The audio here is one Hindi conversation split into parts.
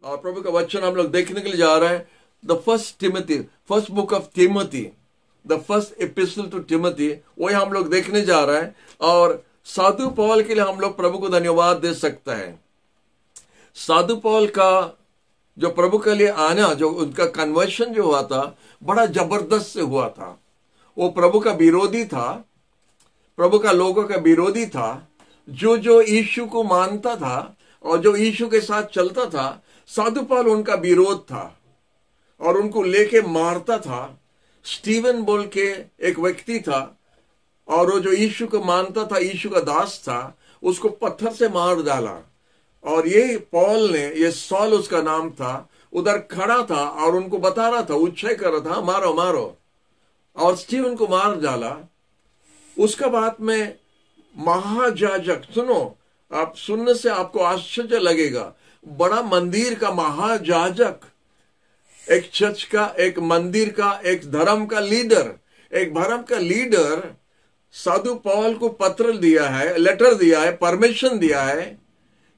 और प्रभु का वचन हम लोग देखने के लिए जा रहे हैं। The first book of Timothy, the first epistle to Timothy, वही हम लोग देखने जा रहे हैं। और साधु पौल के लिए हम लोग प्रभु को धन्यवाद दे सकते हैं। साधु पौल का जो प्रभु के लिए आना, जो उनका कन्वर्शन जो हुआ था, बड़ा जबरदस्त से हुआ था। वो प्रभु का विरोधी था, प्रभु का लोगों का विरोधी था। जो यीशु को मानता था और जो यीशु के साथ चलता था, साधु पौल उनका विरोध था और उनको लेके मारता था। स्टीवन बोल के एक व्यक्ति था और वो जो यीशु को मानता था, यीशु का दास था, उसको पत्थर से मार डाला। और ये पौल ने, ये सॉल उसका नाम था, उधर खड़ा था और उनको बता रहा था, उच्छय कर रहा था, मारो मारो, और स्टीवन को मार डाला। उसका बाद में महायाजक, सुनो, आप सुनने से आपको आश्चर्य लगेगा, बड़ा मंदिर का महायाजक, एक चर्च का, एक मंदिर का, एक धर्म का लीडर, एक धर्म का लीडर साधु पौल को पत्र दिया है, लेटर दिया है, परमिशन दिया है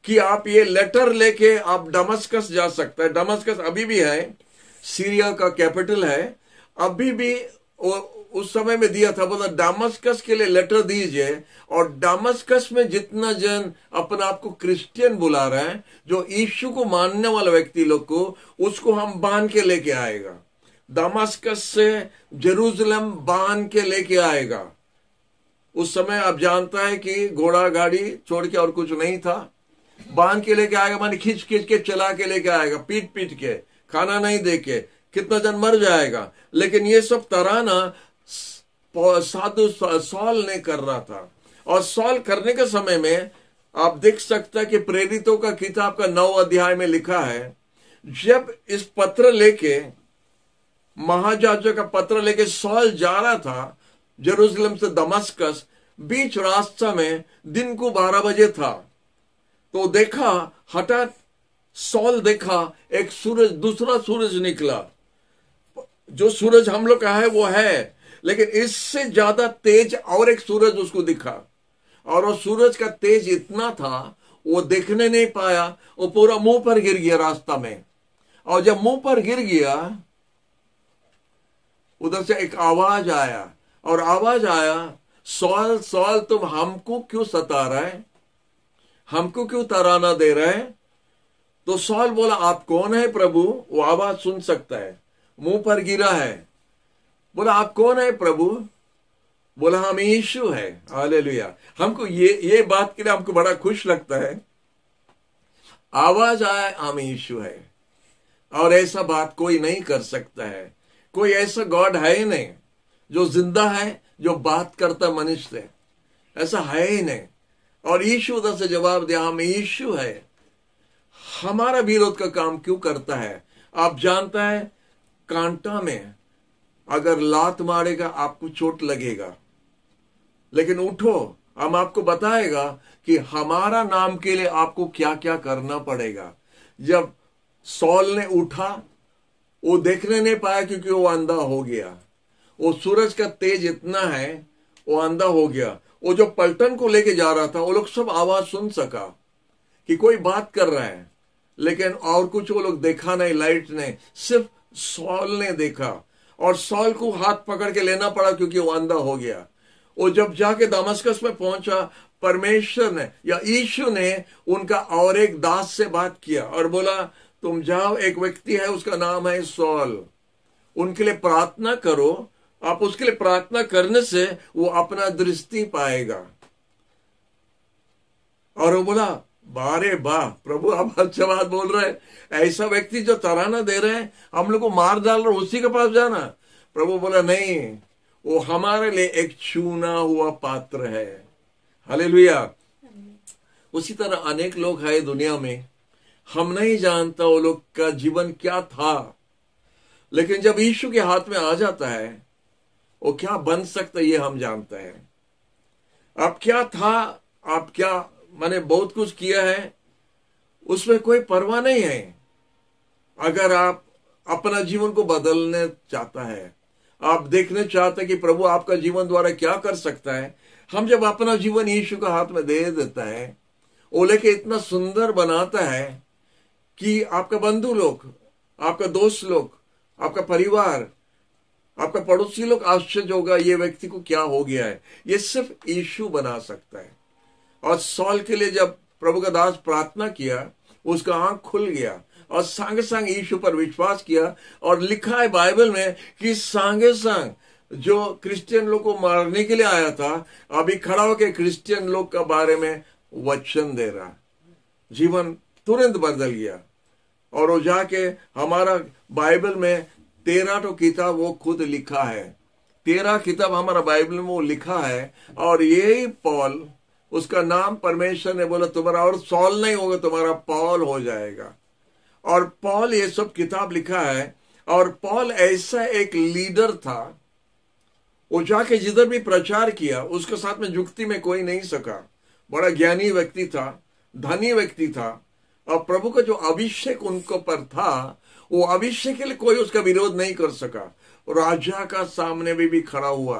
कि आप ये लेटर लेके आप दमस्कस जा सकते हैं। दमस्कस अभी भी है, सीरिया का कैपिटल है, अभी भी उस समय में दिया था। बोला दमस्कस के लिए लेटर दीजिए, और दमस्कस में जितना जन अपने आप को क्रिश्चियन बुला रहे हैं, जो यीशु को मानने वाला व्यक्ति लोग को, उसको हम बांध के लेके आएगा। दमस्कस से जेरूसलम बांध के लेके आएगा। उस समय आप जानता है कि घोड़ा गाड़ी छोड़ के और कुछ नहीं था, बांध के लेके आएगा, माने खींच खींच के चला के लेके आएगा, पीट पीट के, खाना नहीं दे के, कितना जन मर जाएगा। लेकिन ये सब तराना साधु सॉल ने कर रहा था। और सॉल करने के समय में आप देख सकते हैं कि प्रेरितों का किताब का 9 अध्याय में लिखा है, जब इस पत्र लेके, महायाजक का पत्र लेके सॉल जा रहा था जेरूसलम से दमस्कस, बीच रास्ता में दिन को 12 बजे था, तो देखा, हठात सॉल देखा एक सूरज, दूसरा सूरज निकला। जो सूरज हम लोग का है वो है, लेकिन इससे ज्यादा तेज और एक सूरज उसको दिखा। और वो सूरज का तेज इतना था, वो देखने नहीं पाया, वो पूरा मुंह पर गिर गया रास्ता में। और जब मुंह पर गिर गया, उधर से एक आवाज आया, और आवाज आया, सॉल सॉल तुम हमको क्यों सता रहा है, हमको क्यों तराना दे रहे हैं? तो सॉल बोला, आप कौन है प्रभु? वो आवाज सुन सकता है, मुंह पर गिरा है। बोला, आप कौन है प्रभु? बोला, हम यीशु है। हालेलुया। हमको ये बात के लिए हमको बड़ा खुश लगता है। आवाज आया, हम यीशु है। और ऐसा बात कोई नहीं कर सकता है। कोई ऐसा गॉड है ही नहीं जो जिंदा है, जो बात करता मनुष्य से, ऐसा है ही नहीं। और यीशु उधर से जवाब दिया, हम यीशु है। हमारा विरोध का काम क्यों करता है? आप जानता है, कांटा में अगर लात मारेगा आपको चोट लगेगा, लेकिन उठो, हम आपको बताएगा कि हमारा नाम के लिए आपको क्या क्या करना पड़ेगा। जब सॉल ने उठा, वो देखने नहीं पाया क्योंकि वो अंधा हो गया। वो सूरज का तेज इतना है, वो अंधा हो गया। वो जो पलटन को लेके जा रहा था, वो लोग सब आवाज सुन सका कि कोई बात कर रहा है, लेकिन और कुछ वो लोग देखा नहीं, लाइट ने, सिर्फ सॉल ने देखा। और सॉल को हाथ पकड़ के लेना पड़ा क्योंकि वो अंधा हो गया। वो जब जाके दमस्कस में पहुंचा, परमेश्वर ने या यीशु ने उनका और एक दास से बात किया और बोला, तुम जाओ, एक व्यक्ति है, उसका नाम है सॉल, उनके लिए प्रार्थना करो। आप उसके लिए प्रार्थना करने से वो अपना दृष्टि पाएगा। और वो बोला, बारे वाह प्रभु, आप अच्छा बात बोल रहे हैं। ऐसा व्यक्ति जो तराना दे रहे हैं, हम लोग को मार डाल रहे, उसी के पास जाना। प्रभु बोला, नहीं, वो हमारे लिए एक चुना हुआ पात्र है। हालेलुया। उसी तरह अनेक लोग हैं दुनिया में, हम नहीं जानता वो लोग का जीवन क्या था, लेकिन जब यीशु के हाथ में आ जाता है, वो क्या बन सकता है ये हम जानते हैं। अब क्या था, आप क्या, मैंने बहुत कुछ किया है, उसमें कोई परवाह नहीं है। अगर आप अपना जीवन को बदलने चाहता है, आप देखने चाहते हैं कि प्रभु आपका जीवन द्वारा क्या कर सकता है, हम जब अपना जीवन यीशु के हाथ में दे देता है, वो लेके इतना सुंदर बनाता है कि आपका बंधु लोग, आपका दोस्त लोग, आपका परिवार, आपका पड़ोसी लोग आश्चर्य होगा ये व्यक्ति को क्या हो गया है। ये सिर्फ यीशु बना सकता है। और सॉल के लिए जब प्रभु का दास प्रार्थना किया, उसका आंख खुल गया और संग संग यीशु पर विश्वास किया। और लिखा है बाइबल में कि संगे संग जो क्रिश्चियन लोग को मारने के लिए आया था, अभी खड़ा होकर क्रिश्चियन लोग के बारे में वचन दे रहा। जीवन तुरंत बदल गया। और वो जाके हमारा बाइबल में 13 किताब वो खुद लिखा है। 13 किताब हमारा बाइबल में वो लिखा है। और यही पॉल, उसका नाम परमेश्वर ने बोला तुम्हारा और सॉल नहीं होगा, तुम्हारा पॉल हो जाएगा। और पॉल ये सब किताब लिखा है। और पॉल ऐसा एक लीडर था, वो जाके जिधर भी प्रचार किया उसके साथ में जुक्ति में कोई नहीं सका। बड़ा ज्ञानी व्यक्ति था, धनी व्यक्ति था। और प्रभु का जो अभिषेक उनको पर था, वो अभिषेक के लिए कोई उसका विरोध नहीं कर सका। राजा का सामने भी खड़ा हुआ,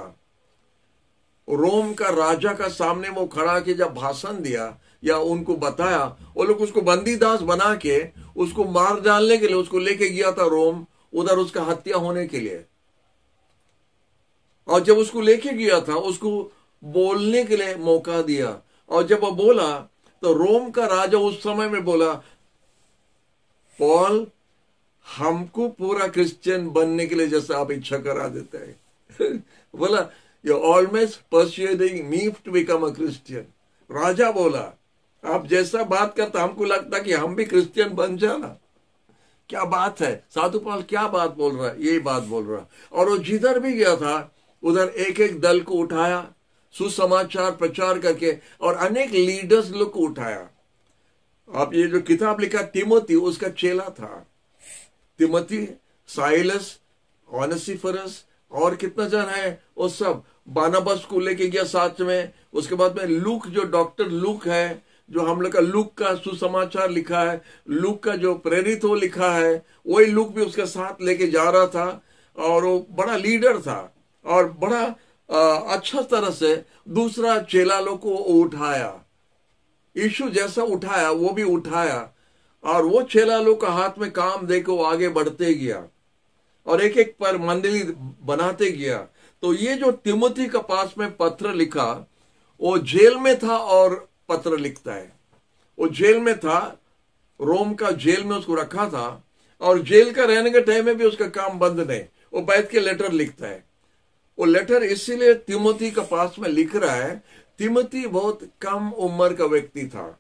रोम का राजा का सामने वो खड़ा के जब भाषण दिया या उनको बताया, वो लोग उसको बंदीदास बना के उसको मार डालने के लिए उसको लेके गया था रोम, उधर उसका हत्या होने के लिए। और जब उसको लेके गया था, उसको बोलने के लिए मौका दिया। और जब वो बोला तो रोम का राजा उस समय में बोला, पॉल हमको पूरा क्रिश्चियन बनने के लिए जैसा आप इच्छा करा देते हैं। बोला you always persuading me to become a Christian. राजा बोला आप जैसा बात करता हमको लगता कि हम भी क्रिश्चियन बन जाना। क्या बात है, साधु पॉल क्या बात बोल रहा है, यही बात बोल रहा। और वो जिधर भी गया था उधर एक एक दल को उठाया, सुसमाचार प्रचार करके, और अनेक लीडर्स लोग को उठाया। आप ये जो किताब लिखा तिमोथी, उसका चेला था तिमोथी, साइलस, ओनेसिफरस और कितना जन है वो सब। बारनबास को लेके गया साथ में। उसके बाद में लूक, जो डॉक्टर लूक है, जो हम लोग का लूक का सुसमाचार लिखा है, लूक का जो प्रेरित हो लिखा है, वही लूक भी उसके साथ लेके जा रहा था। और वो बड़ा लीडर था और बड़ा अच्छा तरह से दूसरा चेला लोग को उठाया। यीशु जैसा उठाया वो भी उठाया। और वो चेला लोग का हाथ में काम देके वो आगे बढ़ते गया और एक एक पर मंडली बनाते गया। तो ये जो तिमोथी का पास में पत्र लिखा, वो जेल में था और पत्र लिखता है। वो जेल में था, रोम का जेल में उसको रखा था। और जेल का रहने के टाइम में भी उसका काम बंद नहीं, वो बैठ के लेटर लिखता है। वो लेटर इसीलिए तिमोथी का पास में लिख रहा है। तिमोथी बहुत कम उम्र का व्यक्ति था।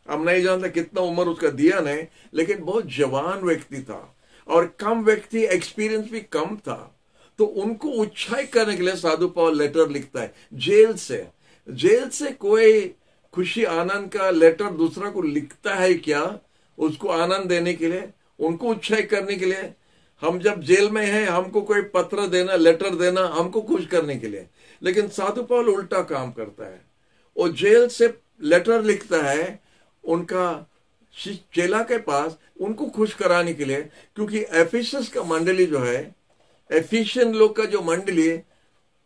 हम नहीं जानते कितना उम्र उसका दिया नहीं, लेकिन बहुत जवान व्यक्ति था और कम व्यक्ति, एक्सपीरियंस भी कम था। तो उनको उत्साहित करने के लिए साधु पौल लेटर लिखता है जेल से। जेल से कोई खुशी आनंद का लेटर दूसरा को लिखता है क्या? उसको आनंद देने के लिए, उनको उत्साहित करने के लिए। हम जब जेल में हैं, हमको कोई पत्र देना, लेटर देना, हमको खुश करने के लिए। लेकिन साधु पौल उल्टा काम करता है। वो जेल से लेटर लिखता है उनका चेला के पास, उनको खुश कराने के लिए। क्योंकि एफिसस का मंडली जो है, एफिशियन लोग का जो मंडली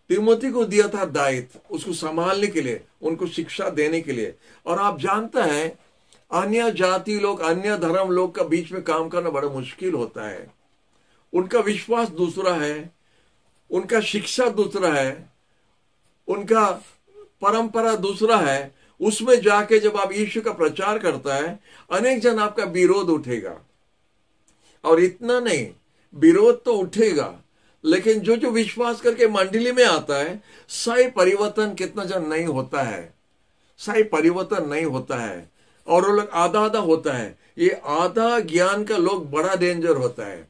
तिमोथी को दिया था दायित्व, उसको संभालने के लिए, उनको शिक्षा देने के लिए। और आप जानते हैं अन्य जाति लोग, अन्य धर्म लोग का बीच में काम करना बड़ा मुश्किल होता है। उनका विश्वास दूसरा है, उनका शिक्षा दूसरा है, उनका परंपरा दूसरा है। उसमें जाके जब आप यीशु का प्रचार करता है, अनेक जन आपका विरोध उठेगा। और इतना नहीं, विरोध तो उठेगा, लेकिन जो जो विश्वास करके मंडली में आता है, सही परिवर्तन कितना जन नहीं होता है, सही परिवर्तन नहीं होता है। और वो लोग आधा आधा होता है। ये आधा ज्ञान का लोग बड़ा डेंजर होता है।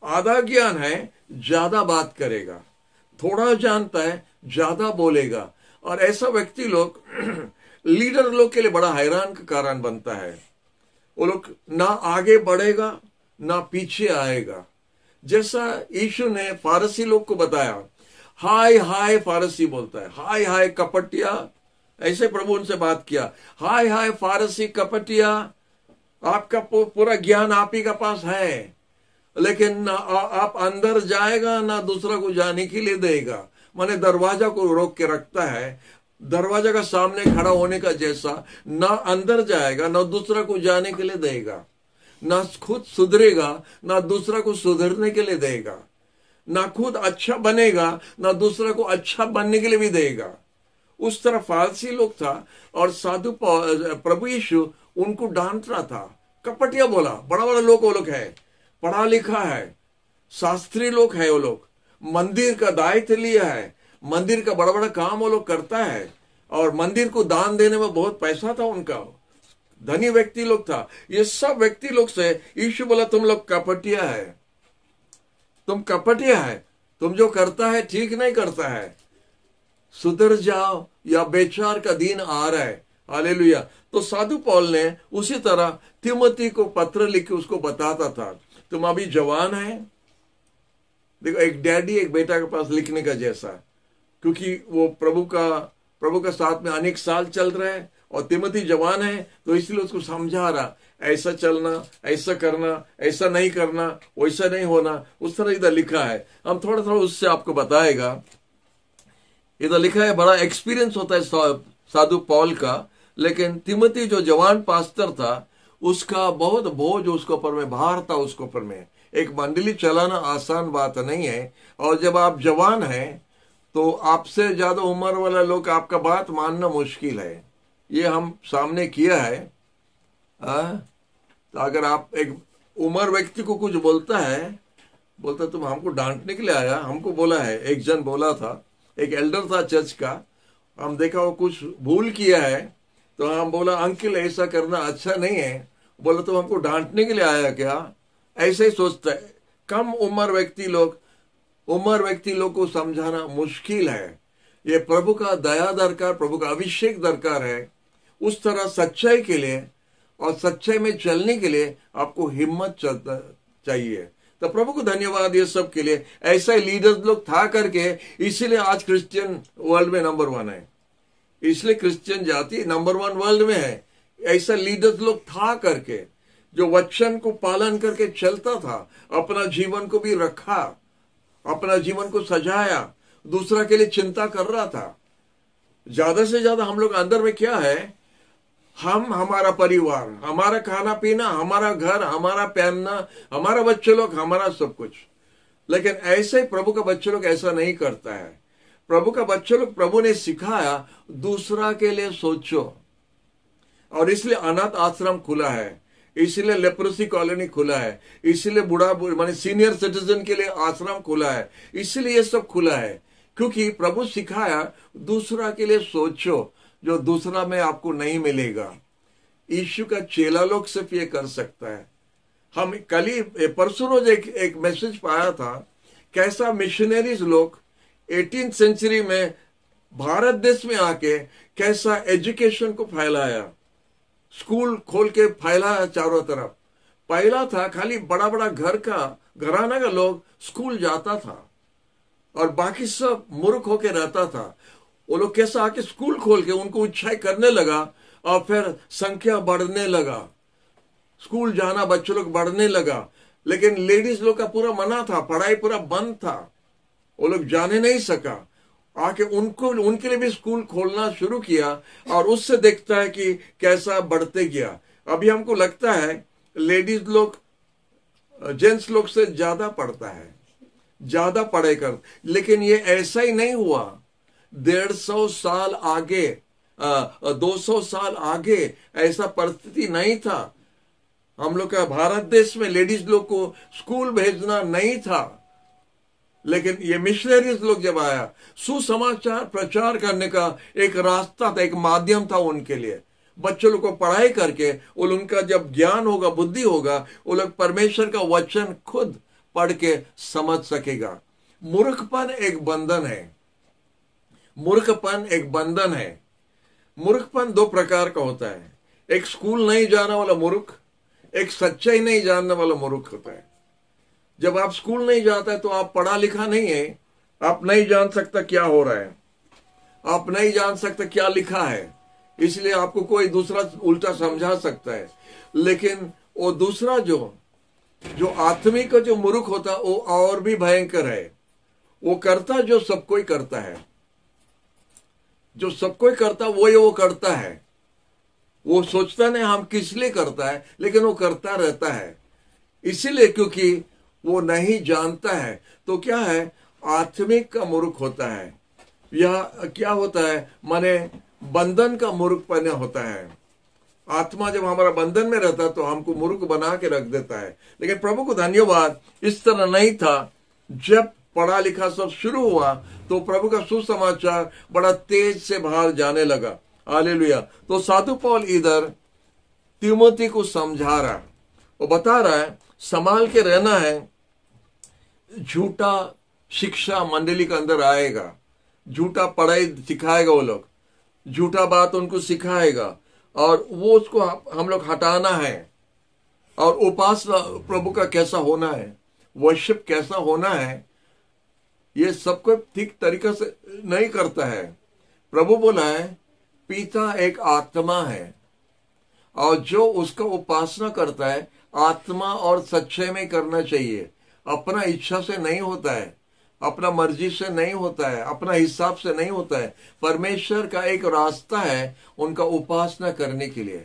आधा ज्ञान है, ज्यादा बात करेगा, थोड़ा जानता है, ज्यादा बोलेगा। और ऐसा व्यक्ति लोग लीडर लोग के लिए बड़ा हैरान का कारण बनता है। वो लोग ना आगे बढ़ेगा ना पीछे आएगा। जैसा यीशु ने फारसी लोग को बताया, हाय हाय फारसी बोलता है, हाय हाय कपटिया। ऐसे प्रभु उनसे बात किया, हाय हाय फारसी कपटिया, आपका पूरा ज्ञान आप ही का पास है, लेकिन ना आप अंदर जाएगा ना दूसरा को जाने के लिए देगा। माने दरवाजा को रोक के रखता है, दरवाजा का सामने खड़ा होने का जैसा, ना अंदर जाएगा ना दूसरा को जाने के लिए देगा। ना खुद सुधरेगा, ना दूसरा को सुधरने के लिए देगा, ना खुद अच्छा बनेगा, ना दूसरा को अच्छा बनने के लिए भी देगा। उस तरह फारसी लोग था और साधु प्रभु यीशु उनको डांट रहा था। कपटिया बोला, बड़ा बड़ा लोग वो लोग है, पढ़ा लिखा है, शास्त्री लोग है, वो लोग मंदिर का दायित्व लिया है, मंदिर का बड़ा बड़ा काम वो लोग करता है और मंदिर को दान देने में बहुत पैसा था उनका, धनी व्यक्ति लोग था। ये सब व्यक्ति लोग से यीशु बोला तुम लोग कपटिया है, तुम कपटिया है, तुम जो करता है ठीक नहीं करता है, सुधर जाओ या बेचार का दिन आ रहा है। हालेलुया। तो साधु पौल ने उसी तरह तिमोथी को पत्र लिख के उसको बताता था, तुम अभी जवान है। देखो, एक डैडी एक बेटा के पास लिखने का जैसा, क्योंकि वो प्रभु का साथ में अनेक साल चल रहा है और तिमोथी जवान है, तो इसलिए उसको समझा रहा, ऐसा चलना, ऐसा करना, ऐसा नहीं करना, वैसा नहीं होना, उस तरह इधर लिखा है। हम थोड़ा थोड़ा उससे आपको बताएगा। इधर लिखा है, बड़ा एक्सपीरियंस होता है साधु पौल का, लेकिन तिमोथी जो जवान पास्टर था उसका बहुत बोझ उसके ऊपर में, भार था उसके ऊपर में। एक मंडली चलाना आसान बात नहीं है, और जब आप जवान हैं तो आपसे ज्यादा उम्र वाला लोग आपका बात मानना मुश्किल है। ये हम सामने किया है। तो अगर आप एक उम्र व्यक्ति को कुछ बोलता तुम हमको डांटने के लिए आया, हमको बोला है, एक जन बोला था, एक एल्डर था चर्च का, हम देखा वो कुछ भूल किया है, तो हम बोला अंकल ऐसा करना अच्छा नहीं है। बोला तो हमको डांटने के लिए आया क्या? ऐसे ही सोचता है। कम उम्र व्यक्ति लोग को समझाना मुश्किल है। ये प्रभु का दया दरकार, प्रभु का अभिषेक दरकार है। उस तरह सच्चाई के लिए और सच्चाई में चलने के लिए आपको हिम्मत चाहिए। तो प्रभु को धन्यवाद ये सब के लिए। ऐसा लीडर्स लोग था करके इसीलिए आज क्रिश्चियन वर्ल्ड में नंबर 1 है, इसलिए क्रिश्चियन जाति नंबर 1 वर्ल्ड में है। ऐसा लीडर्स लोग था करके जो वचन को पालन करके चलता था, अपना जीवन को भी रखा, अपना जीवन को सजाया, दूसरा के लिए चिंता कर रहा था। ज्यादा से ज्यादा हम लोग अंदर में क्या है, हम, हमारा परिवार, हमारा खाना पीना, हमारा घर, हमारा पहनना, हमारा बच्चे लोग, हमारा सब कुछ। लेकिन ऐसे ही प्रभु का बच्चे लोग ऐसा नहीं करता है। प्रभु का बच्चे लोग, प्रभु ने सिखाया दूसरा के लिए सोचो, और इसलिए अनाथ आश्रम खुला है, इसलिए लेप्रोसी कॉलोनी खुला है, इसलिए बूढ़ा माने सीनियर सिटीजन के लिए आश्रम खुला है, इसलिए ये सब खुला है, क्योंकि प्रभु सिखाया दूसरा के लिए सोचो, जो दूसरा में आपको नहीं मिलेगा। यीशु का चेला लोग सिर्फ ये कर सकता है। हम कल ही परसों रोज एक मैसेज पाया था, कैसा मिशनरीज लोग 18th सेंचुरी में भारत देश में आके कैसा एजुकेशन को फैलाया, स्कूल खोल के फैलाया चारों तरफ। पहला था खाली बड़ा बड़ा घराना का लोग स्कूल जाता था और बाकी सब मूर्ख होके रहता था। वो लोग कैसा आके स्कूल खोल के उनको उत्साह करने लगा और फिर संख्या बढ़ने लगा, स्कूल जाना बच्चों लोग बढ़ने लगा। लेकिन लेडीज लोग का पूरा मना था, पढ़ाई पूरा बंद था, वो लोग जाने नहीं सका। आके उनके लिए भी स्कूल खोलना शुरू किया और उससे देखता है कि कैसा बढ़ते गया। अभी हमको लगता है लेडीज लोग जेंट्स लोग से ज्यादा पढ़ता है, ज्यादा पढ़ाई कर, लेकिन ये ऐसा ही नहीं हुआ। 150 साल आगे 200 साल आगे ऐसा परिस्थिति नहीं था। हम लोग का भारत देश में लेडीज लोग को स्कूल भेजना नहीं था, लेकिन ये मिशनरीज लोग जब आया, सुसमाचार प्रचार करने का एक रास्ता था, एक माध्यम था उनके लिए। बच्चों लोग को पढ़ाई करके और उनका जब ज्ञान होगा, बुद्धि होगा, वो लोग परमेश्वर का वचन खुद पढ़ के समझ सकेगा। मूर्खपन एक बंधन है, मूर्खपन एक बंधन है। मूर्खपन 2 प्रकार का होता है, एक स्कूल नहीं जाने वाला मूर्ख, एक सच्चाई नहीं जानने वाला मूर्ख होता है। जब आप स्कूल नहीं जाता है तो आप पढ़ा लिखा नहीं है, आप नहीं जान सकता क्या हो रहा है, आप नहीं जान सकता क्या लिखा है, इसलिए आपको कोई दूसरा उल्टा समझा सकता है। लेकिन वो दूसरा जो आत्मिक जो मूर्ख होता है वो और भी भयंकर है। वो करता जो सब कोई करता है, जो सब कोई करता वो करता है। वो सोचता नहीं हम किस लिए करता है, लेकिन वो करता रहता है इसीलिए क्योंकि वो नहीं जानता है। तो क्या है, आत्मिक का मूर्ख होता है, यह क्या होता है, माने बंधन का मूर्ख पना होता है। आत्मा जब हमारा बंधन में रहता है तो हमको मूर्ख बना के रख देता है। लेकिन प्रभु को धन्यवाद, इस तरह नहीं था। जब पढ़ा लिखा सब शुरू हुआ तो प्रभु का सुसमाचार बड़ा तेज से बाहर जाने लगा। हालेलुया। तो साधु पौल इधर तिमोथी को समझा रहा, वो बता रहा है संभाल के रहना है, झूठा शिक्षा मंडली के अंदर आएगा, झूठा पढ़ाई सिखाएगा, वो लोग झूठा बात उनको सिखाएगा और वो उसको हम लोग हटाना है। और उपासना प्रभु का कैसा होना है, वर्शिप कैसा होना है, ये सबको ठीक तरीके से नहीं करता है। प्रभु बोला है पिता एक आत्मा है और जो उसका उपासना करता है आत्मा और सच्चाई में करना चाहिए। अपना इच्छा से नहीं होता है, अपना मर्जी से नहीं होता है, अपना हिसाब से नहीं होता है। परमेश्वर का एक रास्ता है उनका उपासना करने के लिए।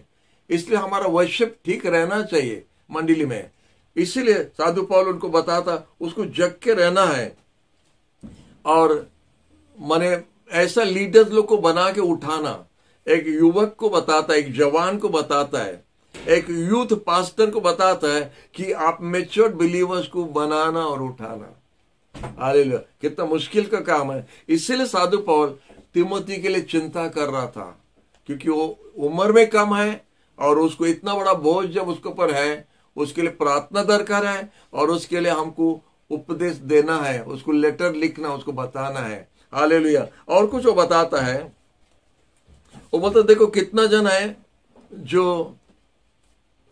इसलिए हमारा वर्शिप ठीक रहना चाहिए मंडली में। इसीलिए साधु पौल उनको बताता उसको जग के रहना है। और माने ऐसा लीडर्स लोग को बना के उठाना, एक युवक को बताता है, एक जवान को बताता है, एक यूथ पास्टर को बताता है कि आप मैच्योर्ड बिलीवर्स को बनाना और उठाना। हालेलुया, कितना मुश्किल का काम है। इसीलिए साधु पौल तिमोथी के लिए चिंता कर रहा था, क्योंकि वो उम्र में कम है और उसको इतना बड़ा बोझ जब उसके ऊपर है, उसके लिए प्रार्थना दरकार है और उसके लिए हमको उपदेश देना है, उसको लेटर लिखना, उसको बताना है। हालेलुया। और कुछ वो बताता है, वो बोलता देखो कितना जन है जो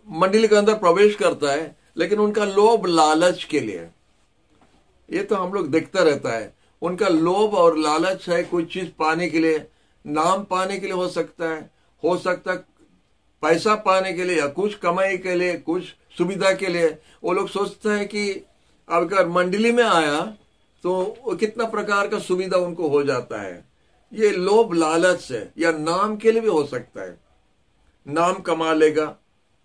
मंडली के अंदर प्रवेश करता है लेकिन उनका लोभ लालच के लिए, ये तो हम लोग देखता रहता है, उनका लोभ और लालच है कोई चीज पाने के लिए, नाम पाने के लिए हो सकता है पैसा पाने के लिए या कुछ कमाई के लिए, कुछ सुविधा के लिए। वो लोग सोचता है कि अगर मंडली में आया तो कितना प्रकार का सुविधा उनको हो जाता है। ये लोभ लालच से, या नाम के लिए भी हो सकता है, नाम कमा लेगा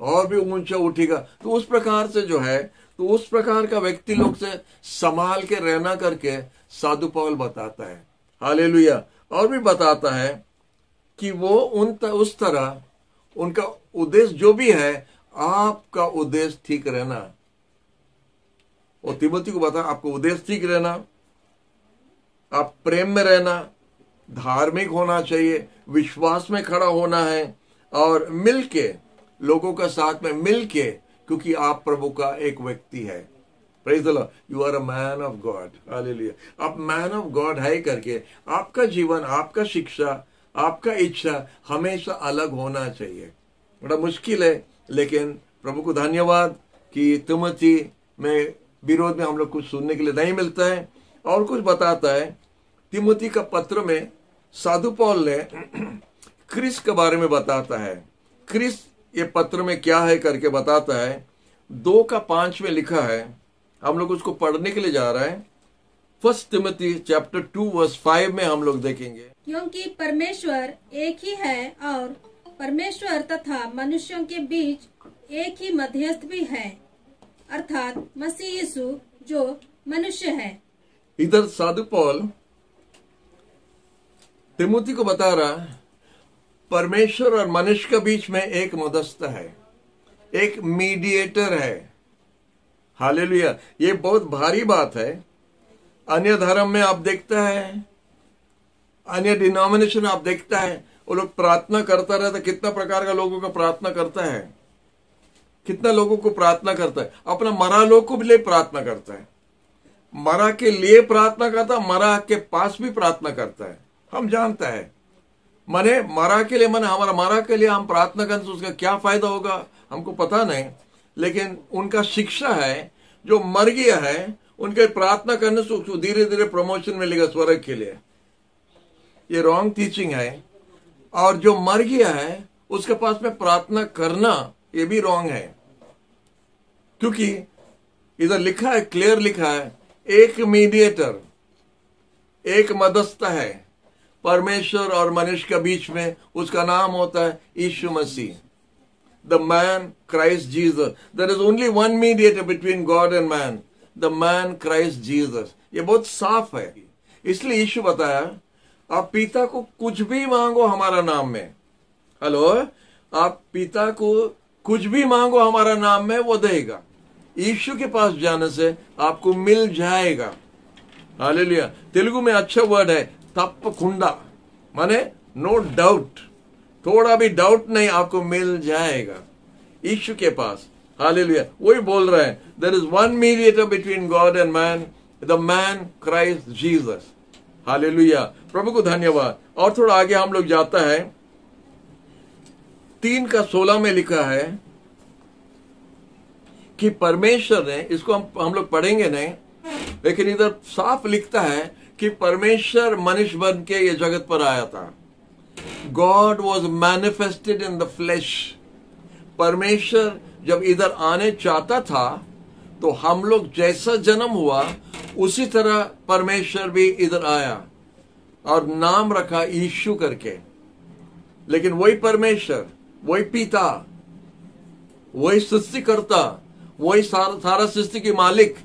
और भी ऊंचा उठेगा। तो उस प्रकार से जो है, तो उस प्रकार का व्यक्ति लोग से संभाल के रहना करके साधु पौल बताता है। हालेलुया। और भी बताता है कि वो उस तरह उनका उद्देश्य जो भी है, आपका उद्देश्य ठीक रहना। और तिमोथी को बता आपको उद्देश्य ठीक रहना, आप प्रेम में रहना, धार्मिक होना चाहिए, विश्वास में खड़ा होना है और मिलके लोगों का साथ में मिलके, क्योंकि आप प्रभु का एक व्यक्ति है। Praise the Lord, you are a man of God. Hallelujah. आप मैन ऑफ गॉड है करके आपका जीवन, आपका शिक्षा, आपका इच्छा हमेशा अलग होना चाहिए। बड़ा मुश्किल है, लेकिन प्रभु को धन्यवाद कि तिमोथी में विरोध में हम लोग कुछ सुनने के लिए नहीं मिलता है। और कुछ बताता है तिमोथी का पत्र में साधु पौल ने क्रिस के बारे में बताता है। क्रिस ये पत्र में क्या है करके बताता है। 2:5 में लिखा है, हम लोग उसको पढ़ने के लिए जा रहे हैं। 1 तिमोथी चैप्टर 2 वर्स 5 में हम लोग देखेंगे, क्योंकि परमेश्वर एक ही है और परमेश्वर तथा मनुष्यों के बीच एक ही मध्यस्थ भी है, अर्थात मसीह यीशु जो मनुष्य है। इधर साधु पौल तिमोथी को बता रहा परमेश्वर और मनुष्य के बीच में एक मध्यस्थ है, एक मीडिएटर है। हालेलुया। ये बहुत भारी बात है। अन्य धर्म में आप देखता है, अन्य डिनोमिनेशन आप देखता है, वो लोग प्रार्थना करता रहता, कितना प्रकार का लोगों का प्रार्थना करता है, कितना लोगों को प्रार्थना करता है, अपना मरा लोग को भी लिए प्रार्थना करता है, मरा के लिए प्रार्थना करता है, मरा के पास भी प्रार्थना करता है। हम जानता है माने मरा के लिए, माने हमारा मरा के लिए हम प्रार्थना करें तो उसका क्या फायदा होगा हमको पता नहीं, लेकिन उनका शिक्षा है जो मर गया है उनके प्रार्थना करने से उसको धीरे धीरे प्रमोशन मिलेगा स्वर्ग के लिए। ये रॉन्ग टीचिंग है। और जो मर गया है उसके पास में प्रार्थना करना ये भी रॉन्ग है, क्योंकि इधर लिखा है, क्लियर लिखा है, एक मीडिएटर, एक मध्यस्थ है परमेश्वर और मनुष्य के बीच में, उसका नाम होता है यीशु मसीह, the man Christ Jesus. There is only one mediator between God and man, the man Christ Jesus. ये बहुत साफ है। इसलिए यीशु बताया, आप पिता को कुछ भी मांगो हमारा नाम में, हेलो, आप पिता को कुछ भी मांगो हमारा नाम में, वो देगा। यीशु के पास जाने से आपको मिल जाएगा। हालेलुया। तेलुगु में अच्छा वर्ड है तप्पकुंडा, माने नो डाउट, थोड़ा भी डाउट नहीं, आपको मिल जाएगा यीशु के पास। हालेलुया। वही बोल रहे हैं, there is one mediator between God and man, the man Christ Jesus. Hallelujah. प्रभु को धन्यवाद। और थोड़ा आगे हम लोग जाता है, 3:16 में लिखा है कि परमेश्वर ने, इसको हम लोग पढ़ेंगे नहीं, लेकिन इधर साफ लिखता है कि परमेश्वर मनुष्य बन के ये जगत पर आया था। God was manifested in the flash. परमेश्वर जब इधर आने चाहता था तो हम लोग जैसा जन्म हुआ उसी तरह परमेश्वर भी इधर आया और नाम रखा यीशु करके। लेकिन वही परमेश्वर, वही पिता, वही सृष्टिकर्ता, वही सारा सृष्टि के मालिक,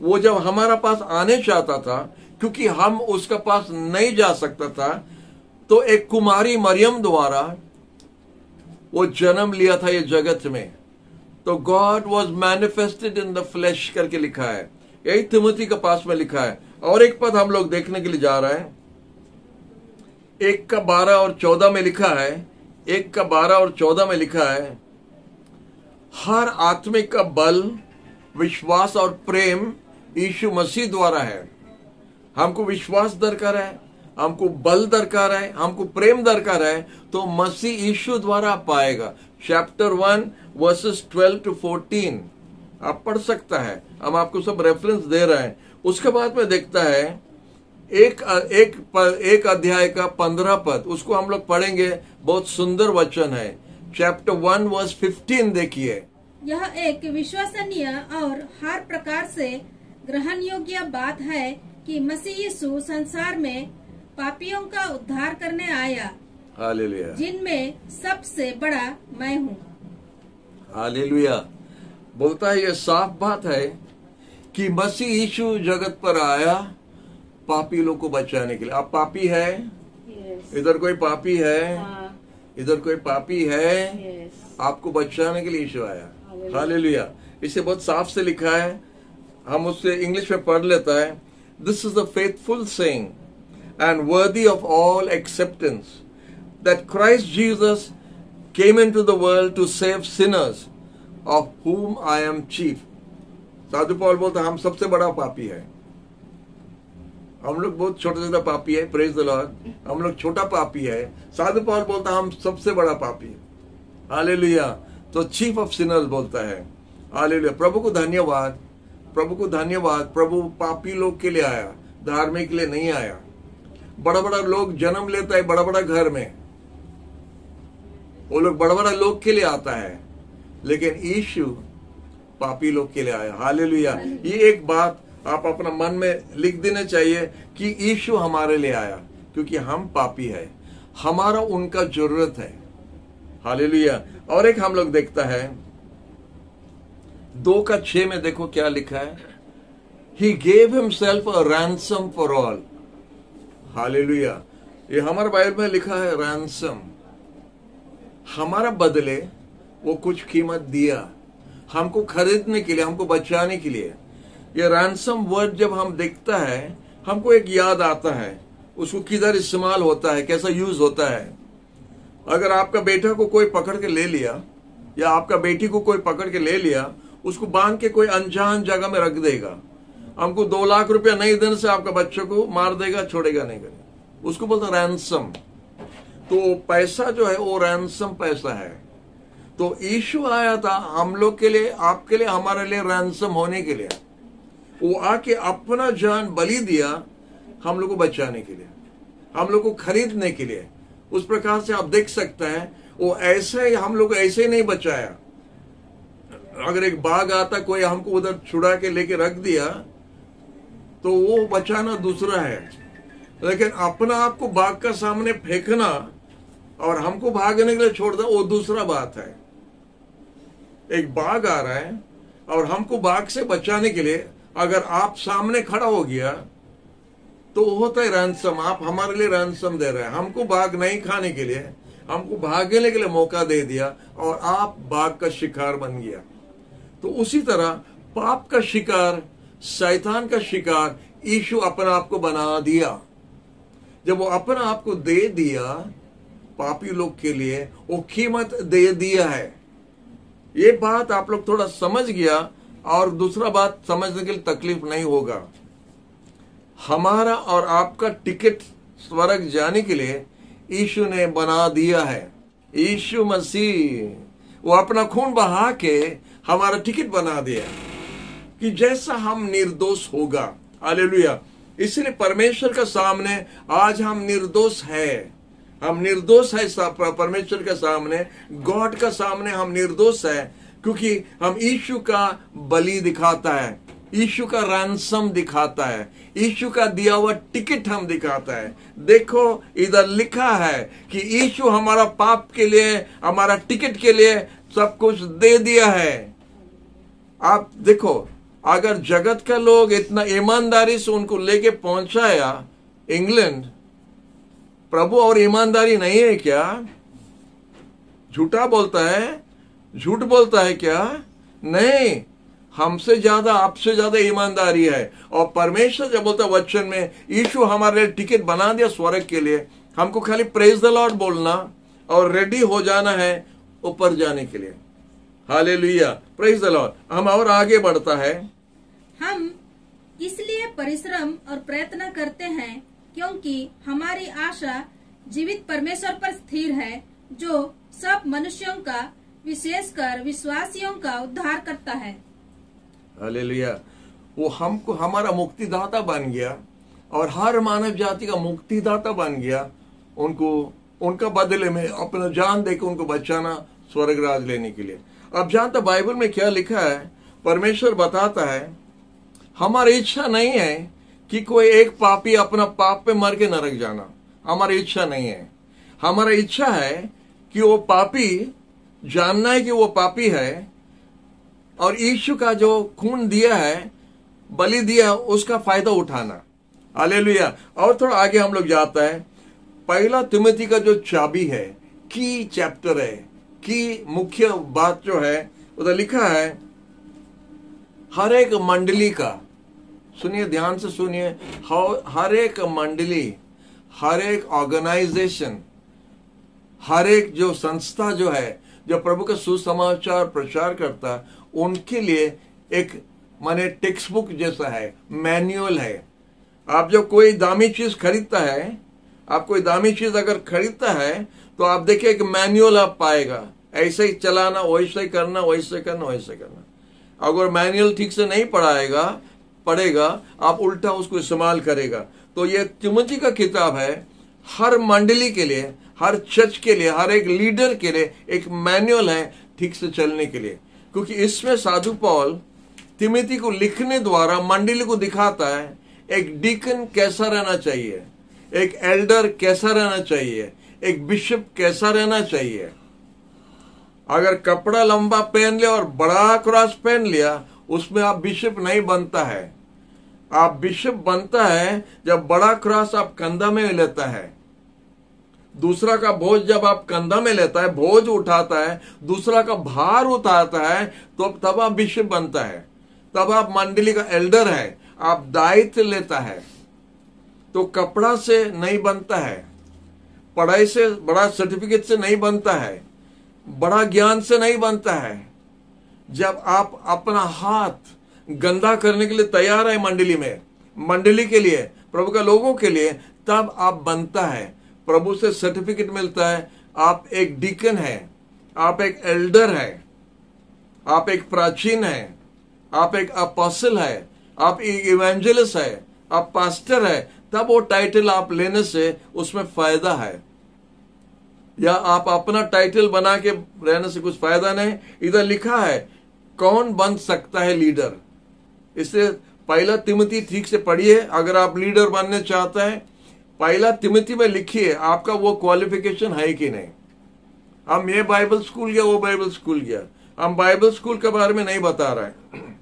वो जब हमारा पास आने चाहता था, क्योंकि हम उसका पास नहीं जा सकता था, तो एक कुमारी मरियम द्वारा वो जन्म लिया था ये जगत में। तो God was manifested in the flash करके लिखा है, यही तिमोथी के पास में लिखा है। और एक पद हम लोग देखने के लिए जा रहे हैं, 1:12 और 14 में लिखा है, 1:12 और 14 में लिखा है, हर आत्मिक का बल, विश्वास और प्रेम यीशु मसीह द्वारा है। हमको विश्वास दरकार है, हमको बल दरकार है, हमको प्रेम दरकार है, तो मसीह यीशु द्वारा पाएगा। चैप्टर 1 वर्सेस 12 to 14 आप पढ़ सकता है, हम आपको सब रेफरेंस दे रहे हैं। उसके बाद में देखता है एक अध्याय का 15 पद, उसको हम लोग पढ़ेंगे, बहुत सुंदर वचन है। चैप्टर 1 वर्स 15 देखिए। यह एक विश्वसनीय और हर प्रकार से ग्रहण योग्य बात है कि मसीह यीशु संसार में पापियों का उद्धार करने आया, हालेलुया, जिनमें सबसे बड़ा मैं हूँ। हालेलुया। बोलता है, ये साफ बात है कि मसीह यीशु जगत पर आया पापी लोग को बचाने के लिए। आप पापी है? इधर कोई पापी है? इधर कोई पापी है? आपको बचाने के लिए यीशु आया। हालेलुया। इसे बहुत साफ से लिखा है, हम उससे इंग्लिश में पढ़ लेता है। This is the faithful saying and worthy of all acceptance that Christ Jesus came into the world to save sinners, of whom I am chief. साधु पौल बोलता हम सबसे बड़ा पापी है। हम लोग बहुत छोटा छोटा पापी है, प्रेज द लॉर्ड, हम लोग छोटा पापी है। साधु पौल बोलता हम सबसे बड़ा पापी है। हालेलुया। तो चीफ ऑफ सिनर्स बोलता है। हालेलुया। प्रभु को धन्यवाद, प्रभु को धन्यवाद। प्रभु पापी लोग के लिए आया, धार्मिक के लिए नहीं आया। बड़ा बड़ा लोग जन्म लेता है बड़ा बड़ा घर में, वो लोग बड़ा बड़ा लोग के लिए आता है, लेकिन यीशु पापी लोग के लिए आया। हालेलुया। ये एक बात आप अपना मन में लिख देना चाहिए कि यीशु हमारे लिए आया, क्योंकि हम पापी है, हमारा उनका जरूरत है। हालेलुया। और एक हम लोग देखता है 2:6 में, देखो क्या लिखा है, He gave himself a ransom for all. Hallelujah. ये हमारे बाइबल में लिखा है रैंसम, हमारा बदले वो कुछ कीमत दिया हमको खरीदने के लिए, हमको बचाने के लिए। ये रैंसम वर्ड जब हम देखता है, हमको एक याद आता है उसको किधर इस्तेमाल होता है, कैसा यूज होता है। अगर आपका बेटा को कोई पकड़ के ले लिया या आपका बेटी को कोई पकड़ के ले लिया, उसको बांध के कोई अनजान जगह में रख देगा, हमको 2 लाख रुपया नहीं देने से आपका बच्चे को मार देगा, छोड़ेगा नहीं करेगा, उसको बोलते रैंसम। तो पैसा जो है वो रैंसम पैसा है। तो यीशु आया था हम लोग के लिए, आपके लिए, हमारे लिए रैंसम होने के लिए। वो आके अपना जान बलि दिया हम लोग को बचाने के लिए, हम लोग को खरीदने के लिए। उस प्रकार से आप देख सकते हैं, वो ऐसे हम लोग ऐसे ही नहीं बचाया। अगर एक बाघ आता, कोई हमको उधर छुड़ा के लेके रख दिया, तो वो बचाना दूसरा है। लेकिन अपना आप को बाघ का सामने फेंकना और हमको भागने के लिए छोड़ दो, वो दूसरा बात है। एक बाघ आ रहा है और हमको बाघ से बचाने के लिए अगर आप सामने खड़ा हो गया तो होता है रैंसम। आप हमारे लिए रैंसम दे रहे हैं, हमको बाघ नहीं खाने के लिए, हमको भागने के लिए मौका दे दिया और आप बाघ का शिकार बन गया। तो उसी तरह पाप का शिकार, शैतान का शिकार यीशु अपने आप को बना दिया। जब वो अपने आप को दे दिया पापी लोग के लिए, वो कीमत दे दिया है। ये बात आप लोग थोड़ा समझ गया और दूसरा बात समझने के लिए तकलीफ नहीं होगा। हमारा और आपका टिकट स्वर्ग जाने के लिए यीशु ने बना दिया है। यीशु मसीह वो अपना खून बहा के हमारा टिकट बना दिया कि जैसा हम निर्दोष होगा। हालेलुया। इसलिए परमेश्वर के सामने आज हम निर्दोष है। हम निर्दोष है परमेश्वर के सामने, गॉड का सामने हम निर्दोष है, क्योंकि हम यीशु का बलि दिखाता है, यीशु का रैंसम दिखाता है, यीशु का दिया हुआ टिकट हम दिखाता है। देखो इधर लिखा है कि यीशु हमारा पाप के लिए, हमारा टिकट के लिए सब कुछ दे दिया है। आप देखो, अगर जगत का लोग इतना ईमानदारी से उनको लेके पहुंचाया इंग्लैंड, प्रभु और ईमानदारी नहीं है क्या? झूठा बोलता है, झूठ बोलता है क्या? नहीं, हमसे ज्यादा, आपसे ज्यादा ईमानदारी है। और परमेश्वर जब बोलता वचन में यीशु हमारे लिए टिकट बना दिया स्वर्ग के लिए, हमको खाली प्रेज द लॉर्ड बोलना और रेडी हो जाना है ऊपर जाने के लिए। Hallelujah, praise the Lord. हम और आगे बढ़ता है। हम इसलिए परिश्रम और प्रयत्न करते हैं क्योंकि हमारी आशा जीवित परमेश्वर पर स्थिर है, जो सब मनुष्यों का, विशेषकर विश्वासियों का उद्धार करता है। हालेलुया। वो हमको हमारा मुक्तिदाता बन गया और हर मानव जाति का मुक्तिदाता बन गया। उनको उनका बदले में अपना जान देकर उनको बचाना स्वर्ग राज लेने के लिए। अब जानता बाइबल में क्या लिखा है, परमेश्वर बताता है हमारी इच्छा नहीं है कि कोई एक पापी अपना पाप पे मर के नरक जाना, हमारी इच्छा नहीं है। हमारा इच्छा है कि वो पापी जानना है कि वो पापी है और यीशु का जो खून दिया है, बलि दिया, उसका फायदा उठाना। हालेलुया। और थोड़ा आगे हम लोग जाता है, पहला तिमोथी का जो चाबी है, की चैप्टर है, की मुख्य बात जो है उधर लिखा है हर एक मंडली का, सुनिए ध्यान से सुनिए, हर एक मंडली, हर एक ऑर्गेनाइजेशन, हर एक जो संस्था जो है जो प्रभु का सुसमाचार प्रचार करता, उनके लिए एक माने टेक्स्ट बुक जैसा है, मैनुअल है। आप जब कोई दामी चीज खरीदता है, आप कोई दामी चीज अगर खरीदता है तो आप देखिए एक मैनुअल आप पाएगा, ऐसे ही चलाना, वैसे ही करना, वैसे करना, वैसे करना। अगर मैनुअल ठीक से नहीं पढ़ेगा आप उल्टा उसको इस्तेमाल करेगा। तो ये तिमोथी का किताब है, हर मंडली के लिए, हर चर्च के लिए, हर एक लीडर के लिए एक मैनुअल है ठीक से चलने के लिए। क्योंकि इसमें साधु पौल तिमोथी को लिखने द्वारा मंडली को दिखाता है एक डीकन कैसा रहना चाहिए, एक एल्डर कैसा रहना चाहिए, एक बिशप कैसा रहना चाहिए। अगर कपड़ा लंबा पहन लिया और बड़ा क्रॉस पहन लिया, उसमें आप बिशप नहीं बनता है। आप बिशप बनता है जब बड़ा क्रॉस आप कंधा में लेता है, दूसरा का बोझ जब आप कंधा में लेता है, बोझ उठाता है, दूसरा का भार उठाता है, तो तब आप बिशप बनता है, तब आप मंडली का एल्डर है, आप दायित्व लेता है। तो कपड़ा से नहीं बनता है, पढ़ाई से, बड़ा सर्टिफिकेट से नहीं बनता है, बड़ा ज्ञान से नहीं बनता है। जब आप अपना हाथ गंदा करने के लिए तैयार है मंडली में, मंडली के लिए, प्रभु का लोगों के लिए, तब आप बनता है, प्रभु से सर्टिफिकेट मिलता है, आप एक डीकन है, आप एक एल्डर है, आप एक प्राचीन है, आप एक अपोस्टल है, आप एक इवेंजलिस्ट है, आप पास्टर है। तब वो टाइटल आप लेने से उसमें फायदा है, या आप अपना टाइटल बना के रहने से कुछ फायदा नहीं। इधर लिखा है कौन बन सकता है लीडर। इससे पहला तिमोथी ठीक से पढ़िए अगर आप लीडर बनने चाहते हैं। पहला तिमोथी में लिखिए आपका वो क्वालिफिकेशन है कि नहीं। हम ये बाइबल स्कूल गया, वो बाइबल स्कूल गया, हम बाइबल स्कूल के बारे में नहीं बता रहे हैं।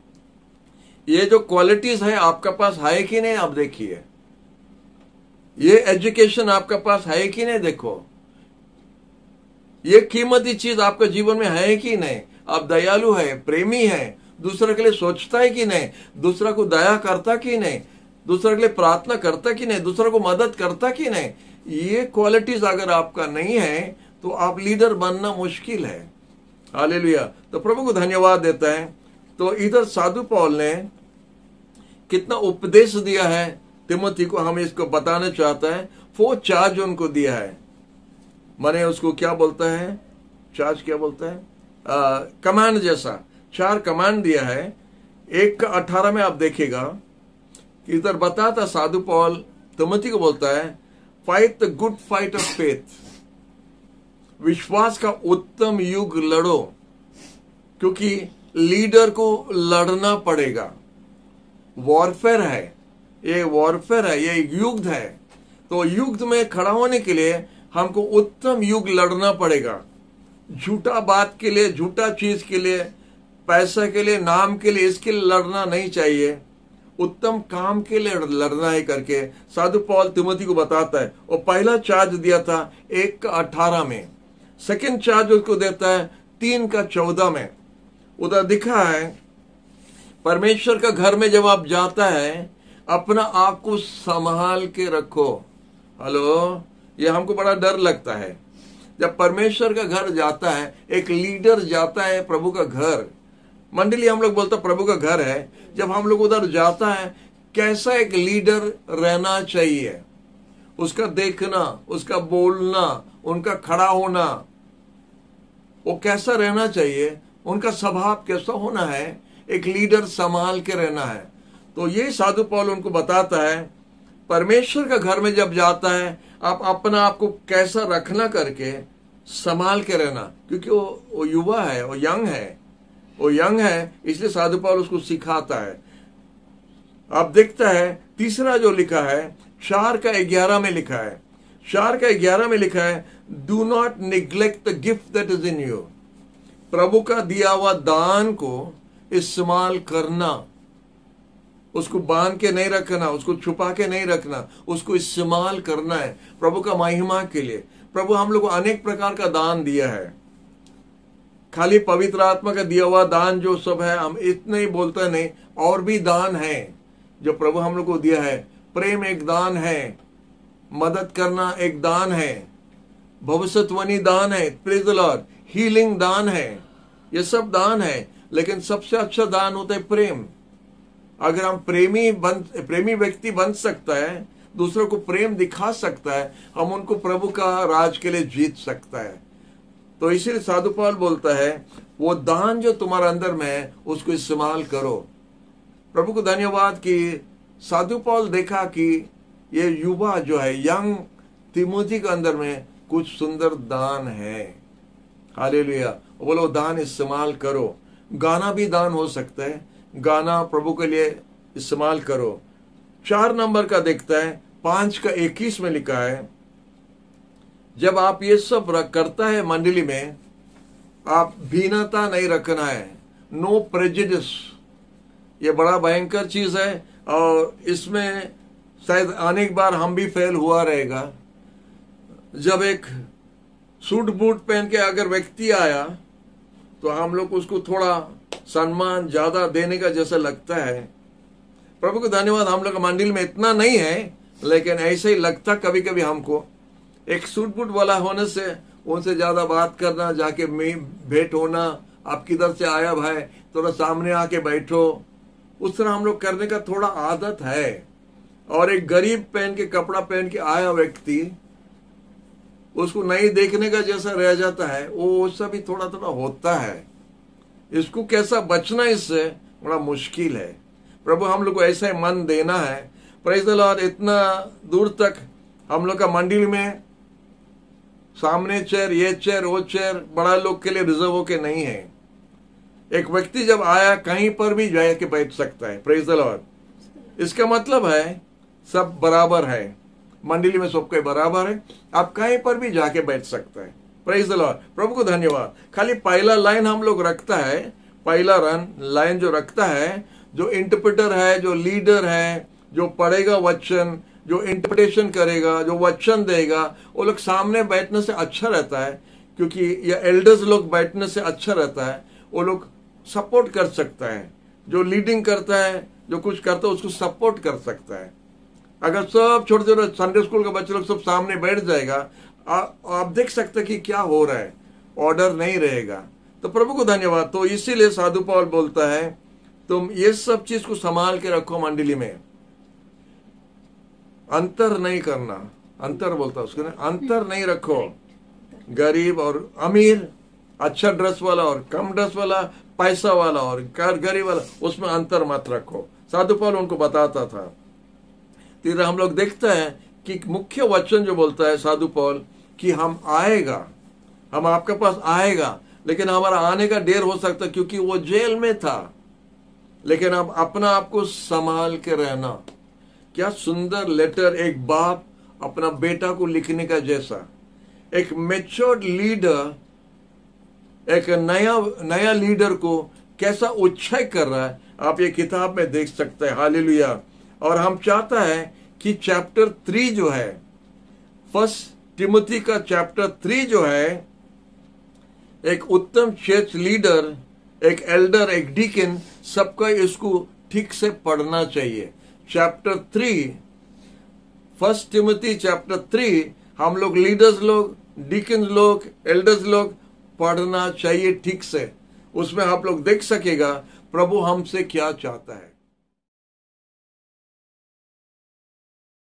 ये जो क्वालिटीज है आपका पास है कि नहीं आप देखिए। ये एजुकेशन आपका पास है कि नहीं देखो। ये कीमती चीज आपके जीवन में है कि नहीं। आप दयालु है, प्रेमी है, दूसरे के लिए सोचता है कि नहीं, दूसरा को दया करता कि नहीं, दूसरे के लिए प्रार्थना करता कि नहीं, दूसरे को मदद करता कि नहीं। ये क्वालिटीज अगर आपका नहीं है तो आप लीडर बनना मुश्किल है। हालेलुया। तो प्रभु को धन्यवाद देता है। तो इधर साधु पौल ने कितना उपदेश दिया है तिमोथी को, हम इसको बताना चाहता है। 4 चार्ज उनको दिया है। माने उसको क्या बोलता है, चार्ज क्या बोलता है, कमांड जैसा 4 कमांड दिया है। 1:18 में आप देखिएगा कि इधर बताता साधु पौल तिमोथी को बोलता है, fight the good fight of faith, विश्वास का उत्तम युग लड़ो, क्योंकि लीडर को लड़ना पड़ेगा। वॉरफेयर है, ये वॉरफेयर है, ये युद्ध है। तो युद्ध में खड़ा होने के लिए हमको उत्तम युग लड़ना पड़ेगा। झूठा बात के लिए, झूठा चीज के लिए, पैसा के लिए, नाम के लिए, इसके लिए लड़ना नहीं चाहिए। उत्तम काम के लिए लड़ना है करके साधु पौल तिमोथी को बताता है। और पहला चार्ज दिया था 1:18 में। सेकंड चार्ज उसको देता है 3:14 में। उधर दिखा है, परमेश्वर का घर में जब आप जाता है अपना आप को संभाल के रखो। हेलो, ये हमको बड़ा डर लगता है जब परमेश्वर का घर जाता है, एक लीडर जाता है प्रभु का घर। मंडली हम लोग बोलते प्रभु का घर है। जब हम लोग उधर जाता है, कैसा एक लीडर रहना चाहिए, उसका देखना, उसका बोलना, उनका खड़ा होना, वो कैसा रहना चाहिए, उनका स्वभाव कैसा होना है, एक लीडर संभाल के रहना है। तो ये साधु पौल उनको बताता है, परमेश्वर का घर में जब जाता है आप अपना आप को कैसा रखना करके संभाल के रहना, क्योंकि वो युवा है, वो यंग है, इसलिए साधु पौल उसको सिखाता है। आप देखता है तीसरा जो लिखा है 4:11 में लिखा है, 4:11 में लिखा है, do not neglect the gift that is in you. प्रभु का दिया हुआ दान को इस्तेमाल करना, उसको बांध के नहीं रखना, उसको छुपा के नहीं रखना, उसको इस्तेमाल करना है प्रभु का महिमा के लिए। प्रभु हम लोग को अनेक प्रकार का दान दिया है, खाली पवित्र आत्मा का दिया हुआ दान जो सब है हम इतने ही बोलते नहीं, और भी दान है जो प्रभु हम लोग को दिया है। प्रेम एक दान है, मदद करना एक दान है, भविष्यवाणी दान है, प्रेज़ द लॉर्ड, हीलिंग दान है, ये सब दान है। लेकिन सबसे अच्छा दान होता है प्रेम। अगर हम प्रेमी व्यक्ति बन सकता है, दूसरों को प्रेम दिखा सकता है, हम उनको प्रभु का राज के लिए जीत सकता है। तो इसीलिए साधु पौल बोलता है, वो दान जो तुम्हारे अंदर में है उसको इस्तेमाल करो। प्रभु को धन्यवाद कि साधु पौल देखा कि ये युवा जो है, यंग तिमोथी के अंदर में कुछ सुंदर दान है। हालेलुया। बोलो दान इस्तेमाल करो। गाना भी दान हो सकता है, गाना प्रभु के लिए इस्तेमाल करो। 4 नंबर का देखता है 5:21 में लिखा है, जब आप ये सब करता है मंडली में, आप भिन्नता नहीं रखना है, नो प्रेजुडिस। ये बड़ा भयंकर चीज है और इसमें शायद अनेक बार हम भी फेल हुआ रहेगा। जब एक सूट बूट पहन के अगर व्यक्ति आया तो हम लोग उसको थोड़ा सम्मान ज्यादा देने का जैसा लगता है। प्रभु को धन्यवाद, हम लोग का मंदिर में इतना नहीं है, लेकिन ऐसे ही लगता कभी कभी हमको। एक सूट बूट वाला होने से उनसे ज्यादा बात करना, जाके भेंट होना, आप किधर से आया भाई, थोड़ा सामने आके बैठो, उस तरह हम लोग करने का थोड़ा आदत है। और एक गरीब पहन के कपड़ा पहन के आया व्यक्ति, उसको नहीं देखने का जैसा रह जाता है, वो सब भी थोड़ा थोड़ा होता है। इसको कैसा बचना, इससे बड़ा मुश्किल है। प्रभु हम लोग को ऐसा मन देना है। Praise the Lord. इतना दूर तक हम लोग का मंदिर में सामने चेयर, ये चेयर, वो चेयर बड़ा लोग के लिए रिजर्व होके नहीं है। एक व्यक्ति जब आया कहीं पर भी जाके के बैठ सकता है। Praise the Lord. इसका मतलब है सब बराबर है। मंडली में सबके बराबर है, आप कहीं पर भी जाके बैठ सकते हैं। प्रेज द लॉर्ड, प्रभु को धन्यवाद। खाली पहला लाइन हम लोग रखता है, पहला लाइन जो रखता है, जो इंटरप्रेटर है, जो लीडर है, जो पढ़ेगा वचन, जो इंटरप्रिटेशन करेगा, जो वचन देगा, वो लोग सामने बैठने से अच्छा रहता है, क्योंकि ये एल्डर्स लोग बैठने से अच्छा रहता है। वो लोग सपोर्ट कर सकता है, जो लीडिंग करता है, जो कुछ करता है उसको सपोर्ट कर सकता है। अगर सब छोटे छोटे संडे स्कूल के बच्चे लोग सब सामने बैठ जाएगा, आप देख सकते हैं कि क्या हो रहा है, ऑर्डर नहीं रहेगा। तो प्रभु को धन्यवाद। तो इसीलिए साधु पौल बोलता है तुम ये सब चीज को संभाल के रखो मंडली में, अंतर नहीं करना, अंतर बोलता है उसको ना, अंतर नहीं रखो, गरीब और अमीर, अच्छा ड्रेस वाला और कम ड्रेस वाला, पैसा वाला और गरीब वाला, उसमें अंतर मत रखो। साधु पौल उनको बताता था। फिर हम लोग देखते हैं कि मुख्य वचन जो बोलता है साधु पौल कि हम आएगा, हम आपके पास आएगा, लेकिन हमारा आने का देर हो सकता क्योंकि वो जेल में था, लेकिन अब अपना आप को संभाल के रहना। क्या सुंदर लेटर एक बाप अपना बेटा को लिखने का जैसा। एक मैच्योर्ड लीडर एक नया लीडर को कैसा उत्साह कर रहा है, आप ये किताब में देख सकते हैं। हालेलुया। और हम चाहता है कि चैप्टर 3 जो है, फर्स्ट टिमोथी का चैप्टर 3 जो है, एक उत्तम चर्च लीडर, एक एल्डर, एक डीकन, सबका इसको ठीक से पढ़ना चाहिए। चैप्टर 3, फर्स्ट टिमोथी चैप्टर 3 हम लोग लीडर्स लोग, डीकन लोग, एल्डर्स लोग पढ़ना चाहिए ठीक से। उसमें आप लोग देख सकेगा प्रभु हमसे क्या चाहता है।